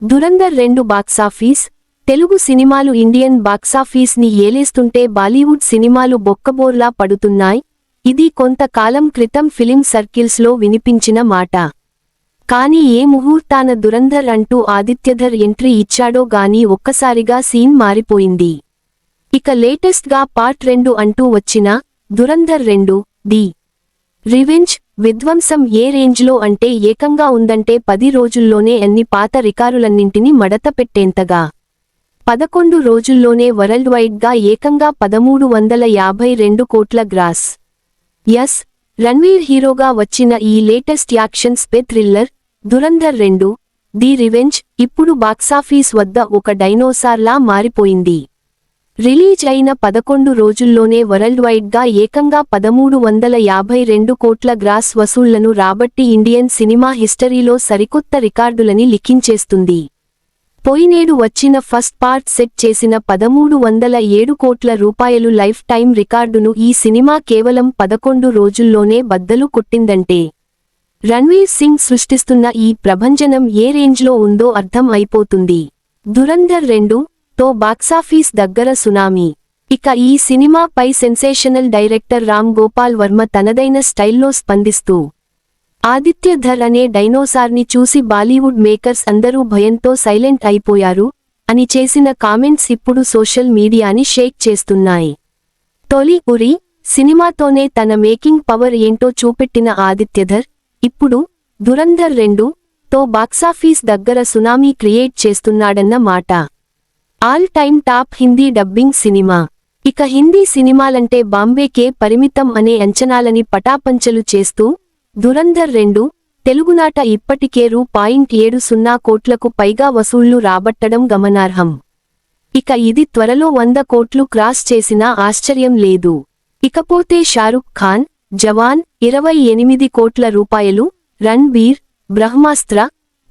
Dhurandhar 2 box office. Telugu సినిమాలు Indian box office ని ఏలేస్తుంటే బాలీవుడ్ సినిమాలు బొక్కబోర్లా పడుతున్నాయి. ఇది కొంతకాలం క్రితం ఫిలిం సర్కిల్స్ లో వినిపించిన మాట. కానీ ఏ ముహూర్తాన దురంధర్ అంటూ ఆదిత్యధర్ ఎంట్రీ ఇచ్చాడో గానీ ఒక్కసారిగా సీన్ మారిపోయింది. ఇక లేటెస్ట్ గా పార్ట్ 2 అంటూ వచ్చిన దురంధర్ 2 ది రివెంజ్ విధ్వంసం ఏ రేంజ్లో అంటే ఏకంగా ఉందంటే 10 రోజుల్లోనే అన్ని పాత రికార్డులన్నింటినీ మడతపెట్టేంతగా. 11 రోజుల్లోనే వరల్డ్ వైడ్ గా ఏకంగా 1352 కోట్ల గ్రాస్. యస్, రణ్వీర్ హీరోగా వచ్చిన ఈ latest action spy thriller Dhurandhar 2 the revenge ఇప్పుడు బాక్సాఫీస్ వద్ద ఒక డైనోసార్లా మారిపోయింది. రిలీజ్ అయిన 11 రోజుల్లోనే వరల్డ్ వైడ్ గా ఏకంగా 1352 కోట్ల గ్రాస్ వసూళ్లను రాబట్టి ఇండియన్ సినిమా హిస్టరీలో సరికొత్త రికార్డులని లిఖించేస్తుంది. పోయినేడు వచ్చిన ఫస్ట్ పార్ట్ సెట్ చేసిన 1307 కోట్ల రూపాయలు లైఫ్ టైం రికార్డును ఈ సినిమా కేవలం 11 రోజుల్లోనే బద్దలు కొట్టిందంటే రణ్వీర్ సింగ్ సృష్టిస్తున్న ఈ ప్రభంజనం ఏ రేంజ్లో ఉందో అర్థం అయిపోతుంది. దురంధర్ 2 తో బాక్సాఫీస్ దగ్గర సునామీ. ఇక ఈ సినిమాపై సెన్సేషనల్ డైరెక్టర్ రామ్ గోపాల్ వర్మ తనదైన స్టైల్లో స్పందిస్తూ ఆదిత్యధర్ అనే డైనోసార్ని చూసి బాలీవుడ్ మేకర్స్ అందరూ భయంతో సైలెంట్ అయిపోయారు అని చేసిన కామెంట్స్ ఇప్పుడు సోషల్ మీడియాని షేక్ చేస్తున్నాయి. తొలి ఉరి సినిమాతోనే తన మేకింగ్ పవర్ ఏంటో చూపెట్టిన ఆదిత్యధర్ ఇప్పుడు దురంధర్ 2 తో బాక్సాఫీస్ దగ్గర సునామీ క్రియేట్ చేస్తున్నాడన్న మాట. All time top Hindi dubbing cinema. ఇక హిందీ సినిమాలంటే బాంబేకే పరిమితం అనే అంచనాలని పటాపంచలు చేస్తూ దురంధర్ 2 తెలుగునాట ఇప్పటికే రూ.70 కోట్లకు పైగా వసూళ్లు రాబట్టడం గమనార్హం. ఇక ఇది త్వరలో 100 కోట్లు క్రాస్ చేసినా ఆశ్చర్యం లేదు. ఇకపోతే షారుఖ్ ఖాన్ జవాన్ 28 కోట్ల రూపాయలు, రణ్బీర్ బ్రహ్మాస్త్ర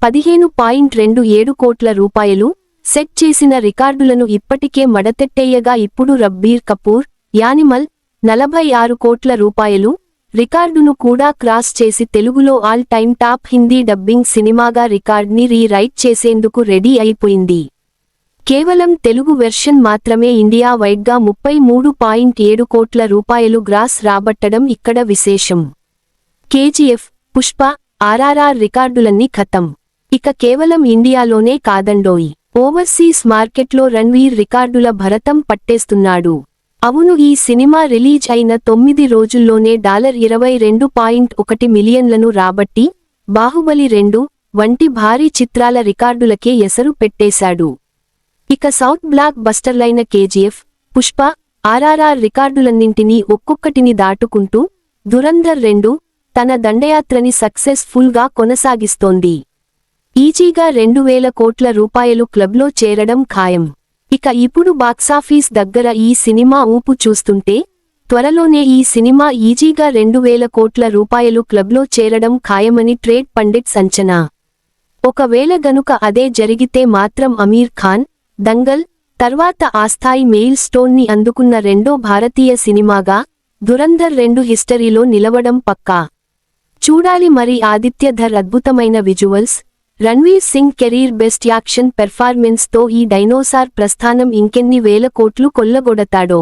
15.27 కోట్ల రూపాయలు సెట్ చేసిన రికార్డులను ఇప్పటికే మడతెట్టేయగా ఇప్పుడు రబ్బీర్ కపూర్ యానిమల్ 46 కోట్ల రూపాయలు రికార్డును కూడా క్రాస్ చేసి తెలుగులో all time top Hindi dubbing సినిమాగా రికార్డ్ని రీరైట్ చేసేందుకు రెడీ అయిపోయింది. కేవలం తెలుగు వెర్షన్ మాత్రమే ఇండియా వైడ్గా 33.7 కోట్ల రూపాయలు గ్రాస్ రాబట్టడం ఇక్కడ విశేషం. కేజీఎఫ్, పుష్ప, ఆర్ఆర్ఆర్ రికార్డులన్నీ ఖతం. ఇక కేవలం ఇండియాలోనే కాదండోయ్, ఓవర్సీస్ మార్కెట్లో రణ్వీర్ రికార్డుల భరతం పట్టేస్తున్నాడు. అవును, ఈ సినిమా రిలీజ్ అయిన 9 రోజుల్లోనే $22.1 మిలియన్లను రాబట్టి బాహుబలి 2 వంటి భారీ చిత్రాల రికార్డులకే ఎసరు పెట్టేశాడు. ఇక సౌత్ బ్లాక్ బస్టర్లైన కేజీఎఫ్, పుష్ప, ఆర్ఆర్ఆర్ రికార్డులన్నింటినీ ఒక్కొక్కటిని దాటుకుంటూ దురంధర్ 2 తన దండయాత్రని సక్సెస్ ఫుల్ గా కొనసాగిస్తోంది. ఈజీగా 2000 కోట్ల రూపాయలు క్లబ్లో చేరడం ఖాయం. ఇక ఇప్పుడు బాక్సాఫీస్ దగ్గర ఈ సినిమా ఊపు చూస్తుంటే త్వరలోనే ఈ సినిమా ఈజీగా 2000 కోట్ల రూపాయలు క్లబ్లో చేరడం ఖాయమని ట్రేడ్ పండిట్స్ అంచనా. ఒకవేళ గనుక అదే జరిగితే మాత్రం అమీర్ ఖాన్ దంగల్ తర్వాత ఆ స్థాయి మెయిల్ స్టోన్ని అందుకున్న రెండో భారతీయ సినిమాగా దురంధర్ 2 హిస్టరీలో నిలవడం పక్కా. చూడాలి మరి. ఆదిత్యధర్ అద్భుతమైన visuals, Ranveer Singh career best action performance తో ఈ డైనోసార్ ప్రస్థానం ఇంకెన్ని వేల కోట్లు కొల్లగొడతాడో.